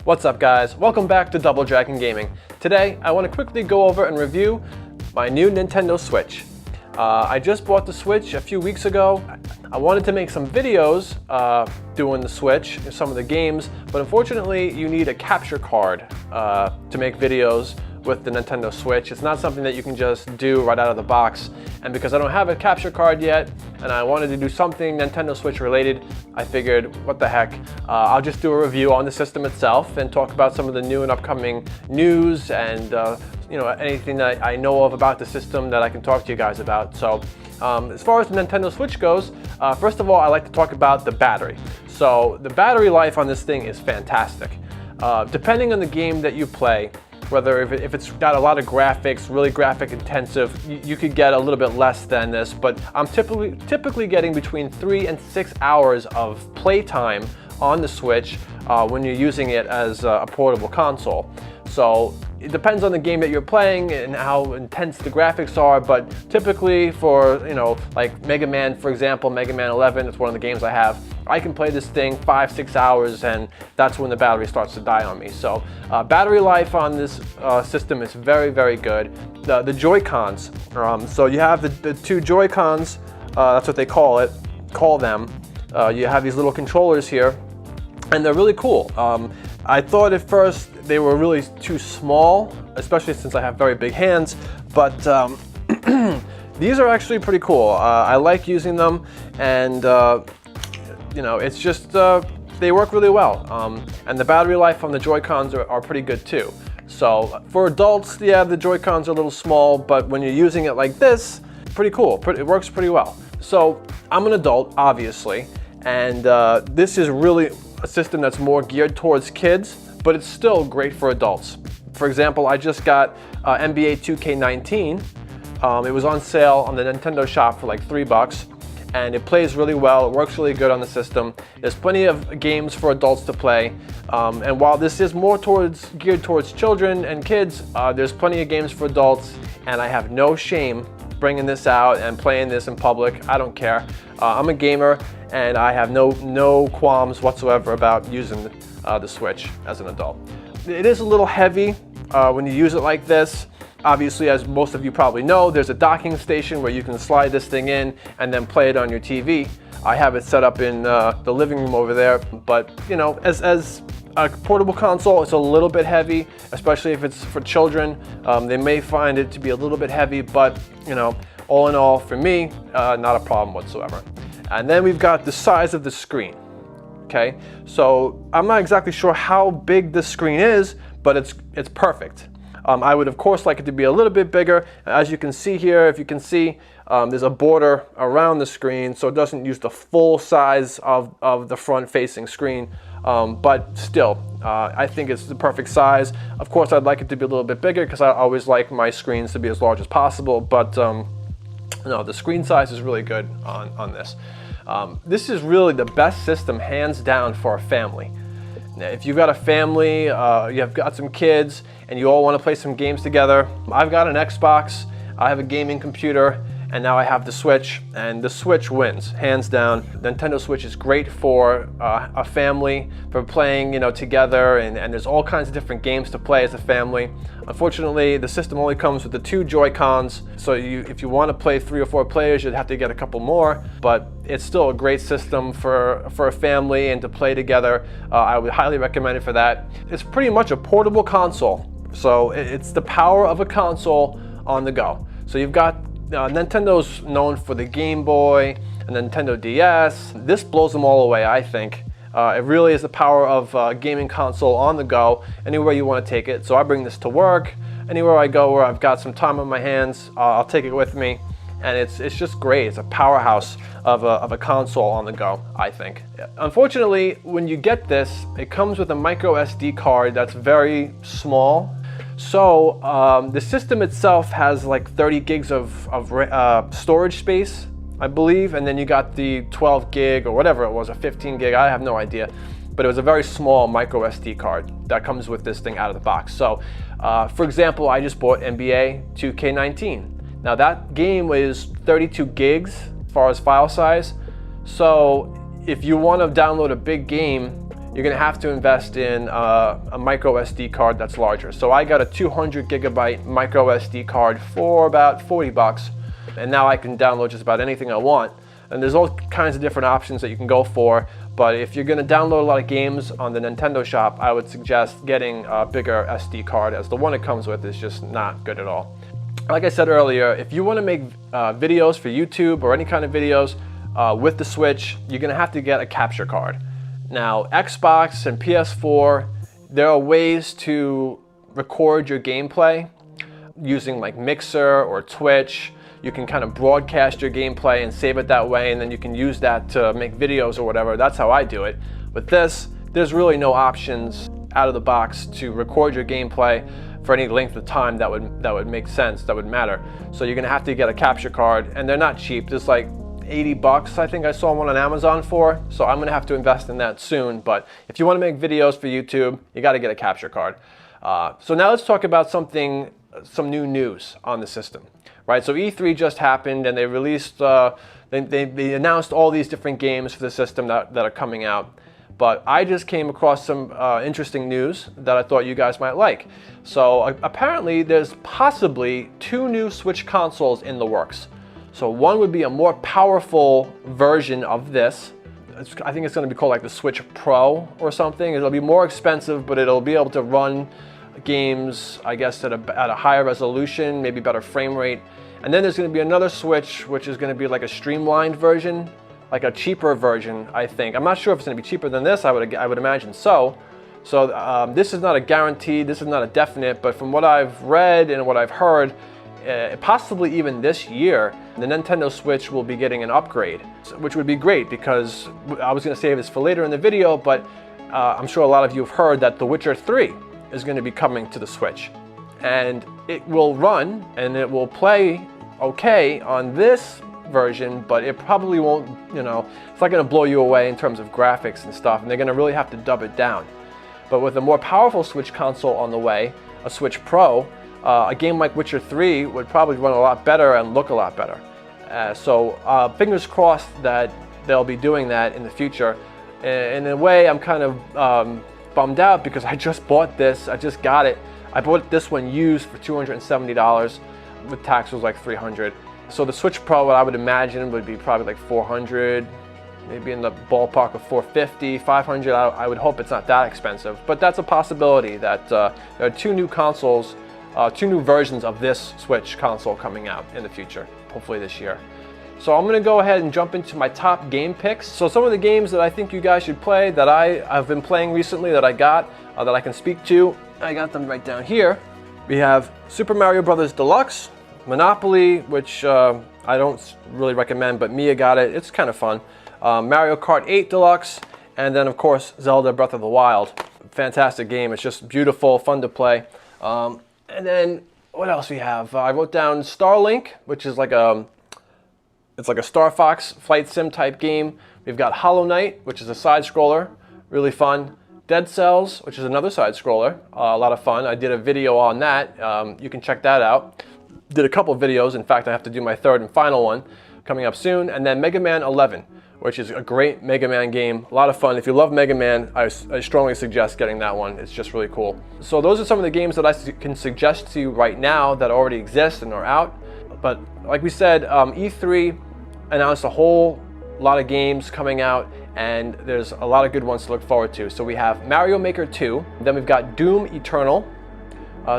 What's up guys, welcome back to Double Dragon Gaming. Today I want to quickly go over and review my new Nintendo Switch. I just bought the Switch a few weeks ago. I wanted to make some videos doing the Switch, some of the games, but unfortunately you need a capture card to make videos with the Nintendo Switch. It's not something that you can just do right out of the box. And because I don't have a capture card yet, and I wanted to do something Nintendo Switch related, I figured, what the heck, I'll just do a review on the system itself and talk about some of the new and upcoming news and anything that I know of about the system that I can talk to you guys about. So as far as the Nintendo Switch goes, first of all, I like to talk about the battery. So the battery life on this thing is fantastic. Depending on the game that you play, whether if it's got a lot of graphics, really graphic intensive, you could get a little bit less than this, but I'm typically getting between 3 and 6 hours of playtime on the Switch when you're using it as a portable console. So it depends on the game that you're playing and how intense the graphics are, but typically for, like Mega Man, for example, Mega Man 11, it's one of the games I have. I can play this thing 5-6 hours and that's when the battery starts to die on me. So battery life on this system is very, very good. The Joy-Cons, so you have the two Joy-Cons, that's what they call them. You have these little controllers here and they're really cool. I thought at first they were really too small, especially since I have very big hands, but these are actually pretty cool. I like using them, and it's just, they work really well. And the battery life on the Joy-Cons are pretty good too. So for adults, yeah, the Joy-Cons are a little small, but when you're using it like this, pretty cool. It works pretty well. So I'm an adult, obviously, and this is really a system that's more geared towards kids, but it's still great for adults. For example, I just got NBA 2K19. It was on sale on the Nintendo shop for like $3, and it plays really well. It works really good on the system. There's plenty of games for adults to play, and while this is more geared towards children and kids, there's plenty of games for adults, and I have no shame bringing this out and playing this in public. I don't care. I'm a gamer, and I have no qualms whatsoever about using the Switch as an adult. It is a little heavy when you use it like this. Obviously, as most of you probably know, there's a docking station where you can slide this thing in and then play it on your TV. I have it set up in the living room over there, but as a portable console, it's a little bit heavy, especially if it's for children. They may find it to be a little bit heavy, but all in all, for me, not a problem whatsoever. And then we've got the size of the screen. Okay, so I'm not exactly sure how big this screen is, but it's perfect. I would of course like it to be a little bit bigger. As you can see here, if you can see, there's a border around the screen, so it doesn't use the full size of the front-facing screen. But still, I think it's the perfect size. Of course, I'd like it to be a little bit bigger because I always like my screens to be as large as possible. But no, the screen size is really good on this. This is really the best system, hands down, for a family. Now, if you've got a family, you've got some kids, and you all want to play some games together, I've got an Xbox, I have a gaming computer, and now I have the Switch, and the Switch wins, hands down. The Nintendo Switch is great for a family, for playing together, and there's all kinds of different games to play as a family. Unfortunately, the system only comes with the two Joy-Cons, so if you want to play 3 or 4 players, you'd have to get a couple more, but it's still a great system for a family and to play together. I would highly recommend it for that. It's pretty much a portable console, so it's the power of a console on the go. So you've got Nintendo's known for the Game Boy and Nintendo DS. This blows them all away, I think. It really is the power of a gaming console on the go, anywhere you want to take it. So I bring this to work, anywhere I go where I've got some time on my hands, I'll take it with me. And it's just great. It's a powerhouse of a console on the go, I think. Unfortunately, when you get this, it comes with a micro SD card that's very small. So the system itself has like 30 gigs of storage space, I believe, and then you got the 12 gig or whatever it was, a 15 gig, I have no idea. But it was a very small micro SD card that comes with this thing out of the box. So for example, I just bought NBA 2K19. Now that game was 32 gigs as far as file size. So if you want to download a big game, you're going to have to invest in a micro SD card that's larger. So I got a 200 gigabyte micro SD card for about 40 bucks, and now I can download just about anything I want. And there's all kinds of different options that you can go for, but if you're going to download a lot of games on the Nintendo shop, I would suggest getting a bigger SD card, as the one it comes with is just not good at all. Like I said earlier, if you want to make videos for YouTube or any kind of videos with the Switch, you're going to have to get a capture card. Now, Xbox and PS4, there are ways to record your gameplay using like Mixer or Twitch. You can kind of broadcast your gameplay and save it that way, and then you can use that to make videos or whatever. That's how I do it. With this, there's really no options out of the box to record your gameplay for any length of time that would make sense, that would matter. So you're gonna have to get a capture card, and they're not cheap. There's like 80 bucks, I think I saw one on Amazon for, so I'm gonna have to invest in that soon. But if you wanna make videos for YouTube, you gotta get a capture card. So now let's talk about some new news on the system, right? So E3 just happened, and they released, they announced all these different games for the system that are coming out. But I just came across some interesting news that I thought you guys might like. So apparently there's possibly 2 new Switch consoles in the works. So one would be a more powerful version of this. I think it's going to be called like the Switch Pro or something. It'll be more expensive, but it'll be able to run games, I guess, at a higher resolution, maybe better frame rate. And then there's going to be another Switch, which is going to be like a streamlined version, like a cheaper version, I think. I'm not sure if it's going to be cheaper than this. I would imagine so. So this is not a guarantee. This is not a definite. But from what I've read and what I've heard, possibly even this year, the Nintendo Switch will be getting an upgrade, which would be great, because I was going to save this for later in the video, but I'm sure a lot of you have heard that The Witcher 3 is going to be coming to the Switch. And it will run and it will play okay on this version, but it probably won't, it's not going to blow you away in terms of graphics and stuff, and they're going to really have to dub it down. But with a more powerful Switch console on the way, a Switch Pro, a game like Witcher 3 would probably run a lot better and look a lot better. So fingers crossed that they'll be doing that in the future. In a way, I'm kind of bummed out, because I just bought this. I just got it. I bought this one used for $270. With tax, it was like $300. So the Switch Pro, what I would imagine, would be probably like $400, maybe in the ballpark of $450, $500. I would hope it's not that expensive, but that's a possibility that there are 2 new consoles, 2 new versions of this Switch console coming out in the future, hopefully this year. So I'm going to go ahead and jump into my top game picks. So some of the games that I think you guys should play, that I've been playing recently, that I got, that I can speak to, I got them right down here. We have Super Mario Bros. Deluxe, Monopoly, which I don't really recommend, but Mia got it. It's kind of fun. Mario Kart 8 Deluxe, and then of course Zelda Breath of the Wild. Fantastic game. It's just beautiful, fun to play. And then what else we have? I wrote down Starlink, which is like it's like a Star Fox flight sim type game. We've got Hollow Knight, which is a side scroller, really fun. Dead Cells, which is another side scroller, a lot of fun. I did a video on that. You can check that out. Did a couple videos. In fact, I have to do my 3rd and final one coming up soon. And then Mega Man 11, which is a great Mega Man game. A lot of fun. If you love Mega Man, I strongly suggest getting that one. It's just really cool. So those are some of the games that I can suggest to you right now that already exist and are out. But like we said, E3 announced a whole lot of games coming out, and there's a lot of good ones to look forward to. So we have Mario Maker 2, then we've got Doom Eternal,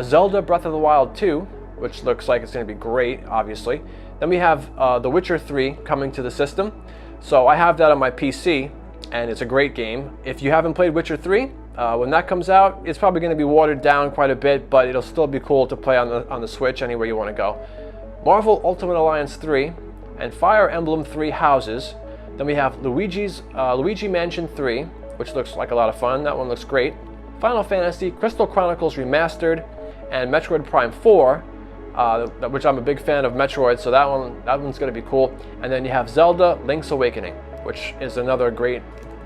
Zelda Breath of the Wild 2, which looks like it's going to be great, obviously. Then we have The Witcher 3 coming to the system. So I have that on my PC, and it's a great game. If you haven't played Witcher 3, when that comes out, it's probably going to be watered down quite a bit, but it'll still be cool to play on the Switch anywhere you want to go. Marvel Ultimate Alliance 3, and Fire Emblem 3 Houses. Then we have Luigi Mansion 3, which looks like a lot of fun. That one looks great. Final Fantasy Crystal Chronicles Remastered, and Metroid Prime 4, which I'm a big fan of Metroid, so that one's going to be cool. And then you have Zelda Link's Awakening, which is another great.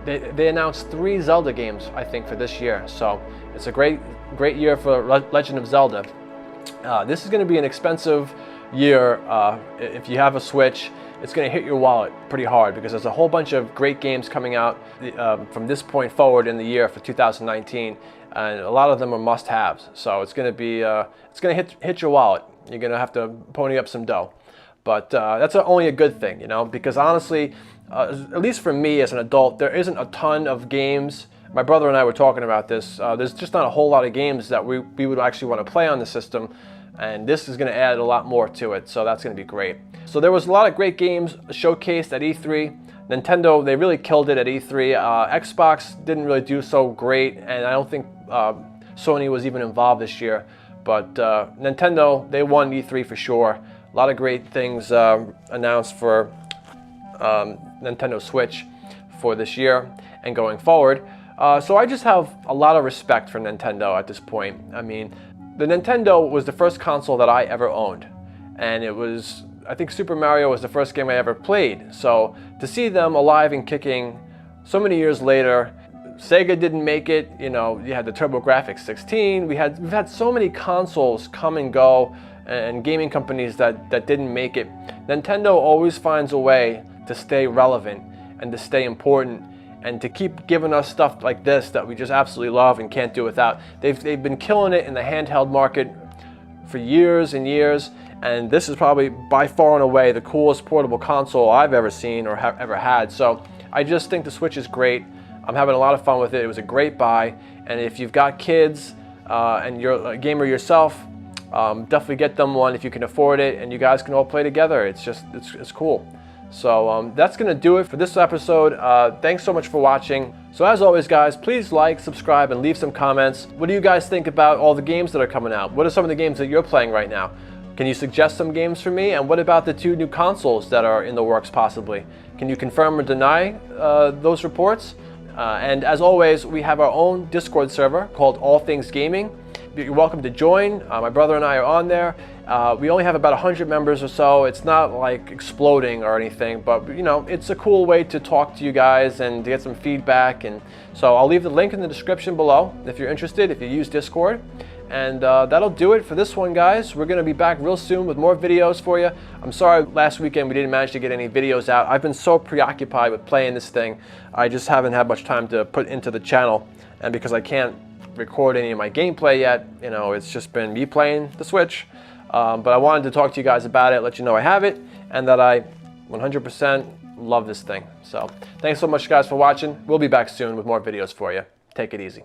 They announced 3 Zelda games, I think, for this year, so it's a great year for Legend of Zelda. This is going to be an expensive year if you have a Switch. it's going to hit your wallet pretty hard because there's a whole bunch of great games coming out from this point forward in the year for 2019, and a lot of them are must-haves. So it's going to be it's going to hit your wallet. You're going to have to pony up some dough, but that's only a good thing, you know, because honestly, at least for me as an adult, there isn't a ton of games. My brother and I were talking about this. There's just not a whole lot of games that we would actually want to play on the system, and this is going to add a lot more to it, so that's going to be great. So there was a lot of great games showcased at E3. Nintendo, they really killed it at E3. Xbox didn't really do so great, and I don't think Sony was even involved this year. But Nintendo, they won E3 for sure. A lot of great things announced for Nintendo Switch for this year and going forward. So I just have a lot of respect for Nintendo at this point. I mean, the Nintendo was the first console that I ever owned, and it was, I think Super Mario was the first game I ever played. So to see them alive and kicking so many years later, Sega didn't make it, you know, you had the TurboGrafx 16, we've had so many consoles come and go, and gaming companies that didn't make it. Nintendo always finds a way to stay relevant and to stay important and to keep giving us stuff like this that we just absolutely love and can't do without. They've been killing it in the handheld market for years and years, and this is probably by far and away the coolest portable console I've ever seen or ever had. So I just think the Switch is great. I'm having a lot of fun with it. It was a great buy, and if you've got kids and you're a gamer yourself, definitely get them one if you can afford it, and you guys can all play together. It's just, it's cool. So that's going to do it for this episode. Thanks so much for watching. So as always, guys, please like, subscribe, and leave some comments. What do you guys think about all the games that are coming out? What are some of the games that you're playing right now? Can you suggest some games for me? And what about the 2 new consoles that are in the works possibly? Can you confirm or deny those reports? And as always, we have our own Discord server called All Things Gaming. You're welcome to join. My brother and I are on there. We only have about 100 members or so. It's not like exploding or anything, but you know, it's a cool way to talk to you guys and to get some feedback. And so I'll leave the link in the description below if you're interested, if you use Discord. And that'll do it for this one, guys. We're going to be back real soon with more videos for you. I'm sorry last weekend we didn't manage to get any videos out. I've been so preoccupied with playing this thing, I just haven't had much time to put into the channel. And because I can't record any of my gameplay yet, you know, it's just been me playing the Switch. But I wanted to talk to you guys about it, let you know I have it, and that I 100% love this thing. So thanks so much, guys, for watching. We'll be back soon with more videos for you. Take it easy.